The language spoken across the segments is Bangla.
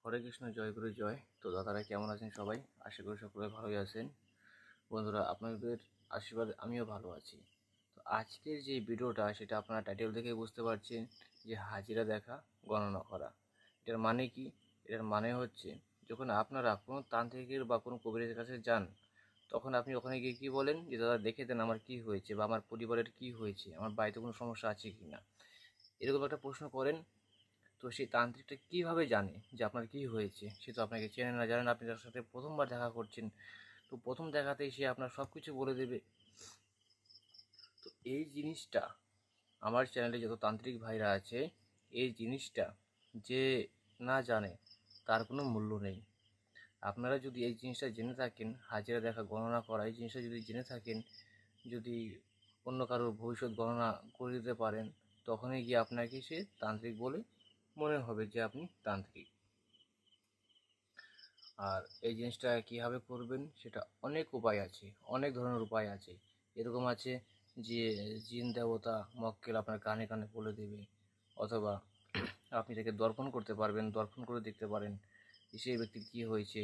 হরে কৃষ্ণ, জয় গুরু জয়। তো দাদারা কেমন আছেন সবাই? আশা করি সকলে ভালোই আছেন। বন্ধুরা, আপনাদের আশীর্বাদে আমিও ভালো আছি। তো আজকের যে ভিডিওটা, সেটা আপনারা টাইটেল দেখে বুঝতে পারছেন যে হাজিরা দেখা, গণনা করা। এটার মানে কি? এটার মানে হচ্ছে, যখন আপনারা কোনো তান্ত্রিকের বা কোনো কবিরাজের কাছে যান, তখন আপনি ওখানে গিয়ে কী বলেন যে দাদা দেখে দেন আমার কী হয়েছে, বা আমার পরিবারের কী হয়েছে, আমার বাড়িতে কোনো সমস্যা আছে কি না, এরকম একটা প্রশ্ন করেন। তো সেই তান্ত্রিকটা কীভাবে জানে যে আপনার কী হয়েছে? সে তো আপনাকে চেনে না, জানেন, আপনি তার সাথে প্রথমবার দেখা করছেন। তো প্রথম দেখাতেই সে আপনার সব কিছু বলে দেবে। তো এই জিনিসটা, আমার চ্যানেলে যত তান্ত্রিক ভাইরা আছে, এই জিনিসটা যে না জানে তার কোনো মূল্য নেই। আপনারা যদি এই জিনিসটা জেনে থাকেন, হাজিরা দেখা, গণনা করা, এই জিনিসটা যদি জেনে থাকেন, যদি অন্য কারোর ভবিষ্যৎ গণনা করে দিতে পারেন, তখনই গিয়ে আপনাকে সে তান্ত্রিক বলে মনে হবে যে আপনি তান্ত্রিক। আর এই জিনিসটা কীভাবে করবেন, সেটা অনেক উপায় আছে, অনেক ধরনের উপায় আছে। এরকম আছে যে জিন দেবতা মক্কেল আপনার কানে কানে বলে দেবে, অথবা আপনি তাকে দর্পণ করতে পারবেন, দর্পণ করে দেখতে পারেন সেই ব্যক্তির কী হয়েছে।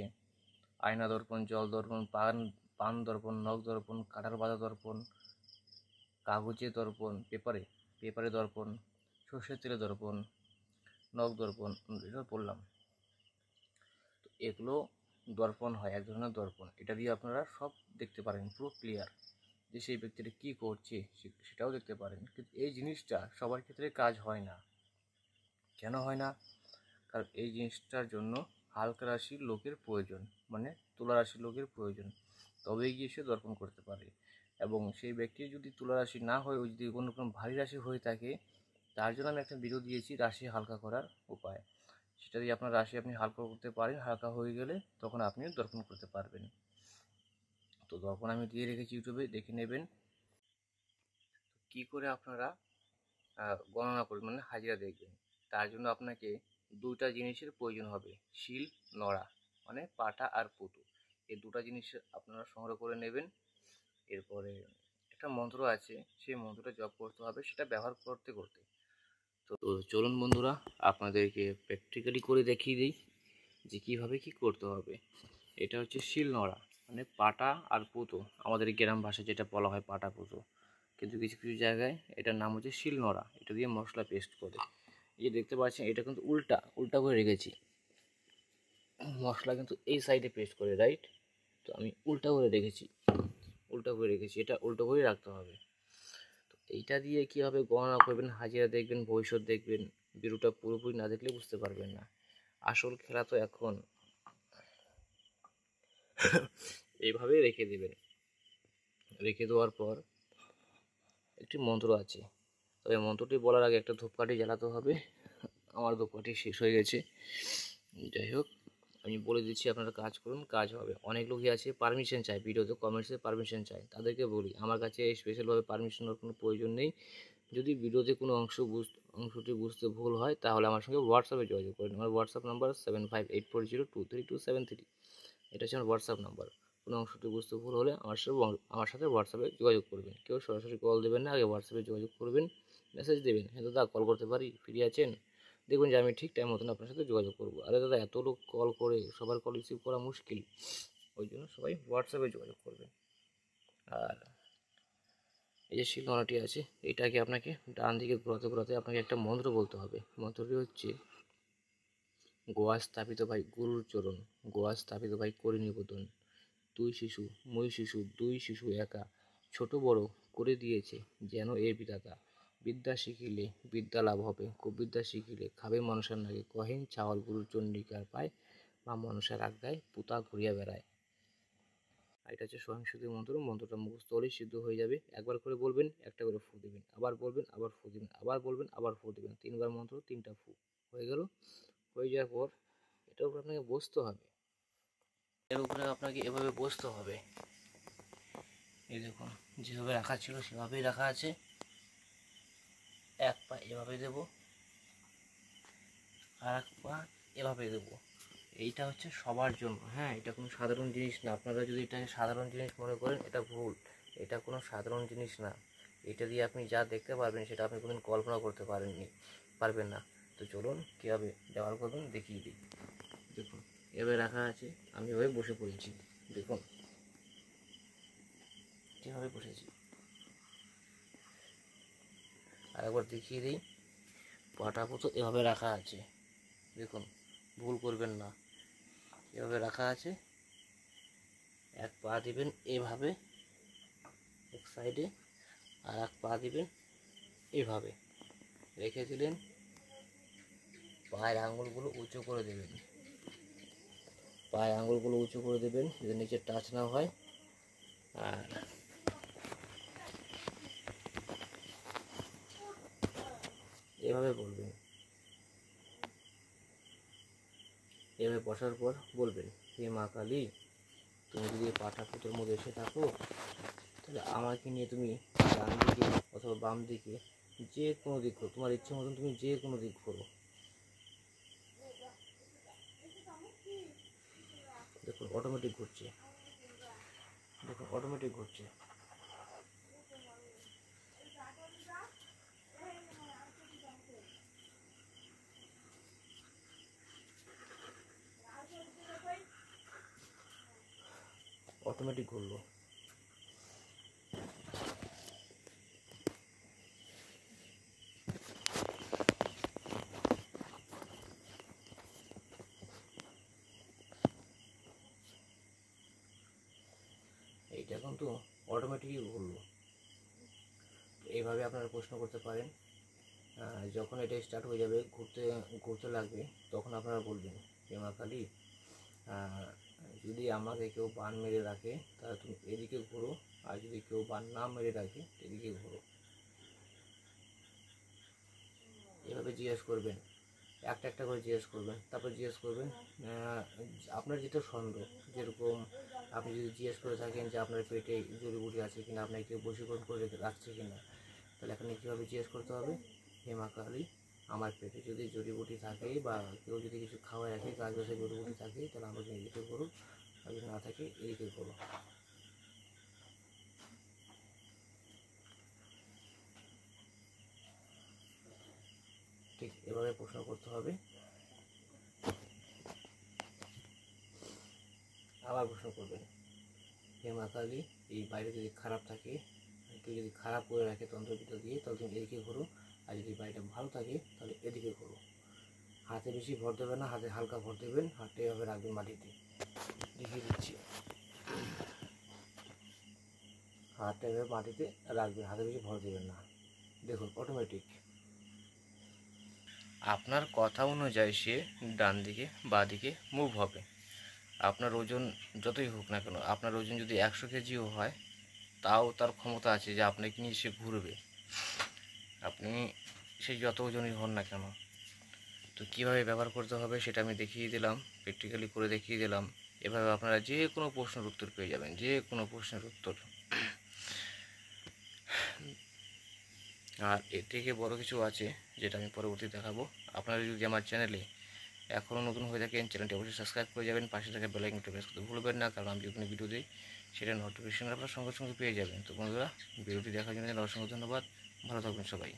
আয়না দর্পণ, জল দর্পণ, পান দর্পণ, নখ দর্পণ, কাঁঠাল বাঁধা দর্পণ, কাগজে দর্পণ, পেপারে দর্পণ, সর্ষের তেলে দর্পণ, নখ দর্পণ, এটা বললাম। তো এগুলো দর্পণ হয়, এক ধরনের দর্পণ। এটা দিয়ে আপনারা সব দেখতে পারেন, পুরো ক্লিয়ার, যে সেই ব্যক্তিটা কী করছে সেটাও দেখতে পারেন। কিন্তু এই জিনিসটা সবার ক্ষেত্রে কাজ হয় না। কেন হয় না? কারণ এই জিনিসটার জন্য হালকা রাশির লোকের প্রয়োজন, মানে তুলা রাশির লোকের প্রয়োজন, তবেই গিয়ে সে দর্পণ করতে পারে। এবং সেই ব্যক্তির যদি তুলা রাশি না হয়, ওই যদি কোনো ভারী রাশি হয়ে থাকে, তার জন্য আমি একটা ভিডিও দিয়েছি রাশি হালকা করার উপায়। সেটা দিয়ে আপনার রাশি আপনি হালকা করতে পারেন, হালকা হয়ে গেলে তখন আপনিও দর্পণ করতে পারবেন। তো দর্পণ আমি দিয়ে রেখেছি, ইউটিউবে দেখে নেবেন। কি করে আপনারা গণনা করবেন, মানে হাজিরা দেখবেন, তার জন্য আপনাকে দুইটা জিনিসের প্রয়োজন হবে। শিল, নড়া, মানে পাটা আর পুতু, এই দুটা জিনিস আপনারা সংগ্রহ করে নেবেন। এরপরে একটা মন্ত্র আছে, সেই মন্ত্রটা জপ করতে হবে, সেটা ব্যবহার করতে করতে। তো চলুন বন্ধুরা, আপনাদেরকে প্র্যাকটিক্যালি করে দেখিয়ে দিই যে কীভাবে কী করতে হবে। এটা হচ্ছে শিল নড়া, মানে পাটা আর পুতো, আমাদের গ্রাম ভাষায় যেটা বলা হয় পাটা পুতো, কিন্তু কিছু কিছু জায়গায় এটার নাম হচ্ছে শিল নড়া। এটা দিয়ে মশলা পেস্ট করে, এই যে দেখতে পাচ্ছেন, এটা কিন্তু উল্টা উল্টা করে রেখেছি, মশলা কিন্তু এই সাইডে পেস্ট করে, রাইট? তো আমি উল্টা করে রেখেছি, এটা উল্টো করে রাখতে হবে। তো এইটা দিয়ে কীভাবে গণনা করবেন, হাজিরা দেখবেন, ভবিষ্যৎ দেখবেন, ভিডিওটা পুরোপুরি না দেখলে বুঝতে পারবেন না। আসল খেলা তো এখন। এইভাবে রেখে দেবেন। রেখে দেওয়ার পর একটি মন্ত্র আছে, তবে মন্ত্রটি বলার আগে একটা ধূপকাঠি জ্বালাতে হবে। আমার ধূপকাঠি শেষ হয়ে গেছে। যাই হোক, আমি বলে দিচ্ছি, আপনারা কাজ করুন, কাজ হবে। অনেক লোকই আছে পারমিশন চায়, ভিডিওতে কমেন্টসে পারমিশন চায়। তাদেরকে বলি, আমার কাছে স্পেশালভাবে পারমিশনের কোনো প্রয়োজন নেই। যদি ভিডিওতে কোনো অংশটি বুঝতে ভুল হয়, তাহলে আমার সঙ্গে হোয়াটসঅ্যাপে যোগাযোগ করুন। আমার হোয়াটসঅ্যাপ নাম্বার 7584023273, এটা হচ্ছে আমার হোয়াটসঅ্যাপ নাম্বার। কোনো অংশটি বুঝতে ভুল হলে আমার সাথে হোয়াটসঅ্যাপে যোগাযোগ করবেন। কেউ সরাসরি কল দেবেন না, আগে হোয়াটসঅ্যাপে যোগাযোগ করবেন, মেসেজ দেবেন, হ্যাঁ দাদা কল করতে পারি, ফ্রি আছেন? দেখবেন যে আমি ঠিক টাইম মতন আপনার সাথে যোগাযোগ করবো। আরে দাদা, এত লোক কল করে সবার কল রিসিভ করা মুশকিল, ওই জন্য সবাই হোয়াটসঅ্যাপে যোগাযোগ করবেন। আর এই যে শিলনোড়াটি আছে, এটাকে আপনাকে ডান দিকে ঘোরাতে ঘোরাতে আপনাকে একটা মন্ত্র বলতে হবে। মন্ত্রটি হচ্ছে, গোয়া স্থাপিত ভাই গুরুর চরণ, গোয়া স্থাপিত ভাই করি নিবেদন, তুই শিশু মই শিশু, দুই শিশু একা, ছোট বড় করে দিয়েছে যেন এর বিধাতা। বিদ্যা শিখিলে বিদ্যা লাভ হবে, কুবিদ্যা শিখিলে খাবে মানুষের নাগে, কহেন চাওয়াল গুরুর চণ্ডিকার পায়, বা মানুষের আজ্ঞায় পুতা ঘুরিয়া বেড়ায়। আর এটা হচ্ছে স্বয়ংসিদ্ধি মন্ত্র। মন্ত্রটা মুখস্থ হলেই সিদ্ধ হয়ে যাবে। একবার করে বলবেন, একটা করে ফু দেবেন, আবার বলবেন, আবার ফু দেবেন, আবার বলবেন, আবার ফু দেবেন, 3বার মন্ত্র, 3টা ফু হয়ে গেল। হয়ে যাওয়ার পর এটার উপর আপনাকে বসতে হবে, এর উপরে আপনাকে এভাবে বসতে হবে। এই দেখুন, যেভাবে রাখা ছিল সেভাবেই রাখা আছে। এক পা এভাবে দেব, আর এক পা এভাবে দেব। এইটা হচ্ছে সবার জন্য, হ্যাঁ, এটা কোনো সাধারণ জিনিস না। আপনারা যদি এটাকে সাধারণ জিনিস মনে করেন, এটা ভুল। এটা কোনো সাধারণ জিনিস না। এটা দিয়ে আপনি যা দেখতে পারবেন, সেটা আপনি কোনোদিন কল্পনা করতে পারবেন না। তো চলুন কীভাবে ব্যবহার করবেন দেখিয়ে দিই। দেখুন এভাবে রাখা আছে, আমি এভাবে বসে পড়েছি, দেখুন কীভাবে বসেছি। আর একবার দেখিয়ে দিই, পাটা পুতো এভাবে রাখা আছে, দেখুন ভুল করবেন না, এভাবে রাখা আছে। এক পা দিবেন এভাবে এক সাইডে, আর এক পা দিবেন এভাবে রেখে দিলেন, পায়ের আঙুলগুলো উঁচু করে দেবেন, পায়ের আঙুলগুলো উঁচু করে দেবেন যদি নিচে টাচ না হয়। আর এভাবে বলবেন, এভাবে বসার পর বলবেন, হে মা কালী, তুমি যদি পাটা পুতোর মধ্যে এসে থাকো তাহলে আমাকে নিয়ে তুমি ডান দিকে অথবা বাম দিকে যে কোনো দিক করো, তোমার ইচ্ছে মতন তুমি যে কোনো দিক করো। দেখুন অটোমেটিক ঘুরছে, দেখুন অটোমেটিক ঘুরছে। অটোমেটিক ঘুরলো। এইটা কিন্তু অটোমেটিকই ঘুরলো। এইভাবে আপনারা প্রশ্ন করতে পারেন। যখন এটা স্টার্ট হয়ে যাবে, ঘুরতে লাগবে, তখন আপনারা বলবেন, হে মা কালী, যদি আমাকে কেউ বান মেরে রাখে তাহলে তুমি এদিকে ঘোরো, আর যদি কেউ বান না মেরে রাখে এদিকে ঘোরো। এভাবে জিজ্ঞেস করবেন, একটা একটা করে জিজ্ঞেস করবেন। তারপর জিজ্ঞেস করবেন আপনার যেটা সন্দেহ, যেরকম আপনি যদি জিজ্ঞেস করে থাকেন যে আপনার পেটে জড়িবুটি আছে কিনা, আপনাকে কেউ বশীকরণ করে রাখছে কিনা, তাহলে এখানে কীভাবে জিজ্ঞেস করতে হবে, হে মা কালী, আমার পেটে যদি জড়িবুটি থাকে বা কেউ যদি কিছু খাওয়ায় রাখে, গাছ গাছে জড়িবুটি থাকে, তাহলে আমাকে এদিকে করো, আর যদি না থাকে এদিকে করো। ঠিক এভাবে প্রশ্ন করতে হবে। আবার প্রশ্ন করবেন, হে মা কালী, এই বাইরে যদি খারাপ থাকে, কেউ যদি খারাপ করে রাখে তন্ত্রের ভিতর দিয়ে, তাহলে তুমি এদিকে ঘোরো, আর যদি বাড়িটা ভালো থাকে তাহলে এদিকে ঘোরো। হাতে বেশি ভর দেবেন না, হাতে হালকা ভর দেবেন, হাতটা এভাবে রাখবেন মাটিতে, দেখিয়ে দিচ্ছি, হাতটা এভাবে মাটিতে রাখবেন, হাতে বেশি ভর দেবেন না, দেখুন অটোমেটিক। আপনার কথা অনুযায়ী সে ডান দিকে বাঁ দিকে মুভ হবে। আপনার ওজন যতই হোক না কেন, আপনার ওজন যদি 100 কেজিও হয়, তাও তার ক্ষমতা আছে যে আপনাকে নিয়ে সে ঘুরবে, আপনি সে যত ওজনই হন না কেন। তো কীভাবে ব্যবহার করতে হবে সেটা আমি দেখিয়ে দিলাম, প্র্যাকটিক্যালি করে দেখিয়ে দিলাম। এভাবে আপনারা যে কোনো প্রশ্নের উত্তর পেয়ে যাবেন, যে কোনো প্রশ্নের উত্তর। আর এর থেকে বড় কিছু আছে যেটা আমি পরবর্তী দেখাবো। আপনারা যদি আমার চ্যানেলে এখনও নতুন হয়ে থাকেন, চ্যানেলটি অবশ্যই সাবস্ক্রাইব করে যাবেন, পাশে থাকা বেল আইকনটি প্রেস করতে ভুলবেন না, কারণ আমি যখন ভিডিও দিই সেটা নোটিফিকেশন আপনারা সঙ্গে সঙ্গে পেয়ে যাবেন। তো বন্ধুরা, ভিডিওটি দেখার জন্য অসংখ্য ধন্যবাদ, ভালো থাকবেন সবাই।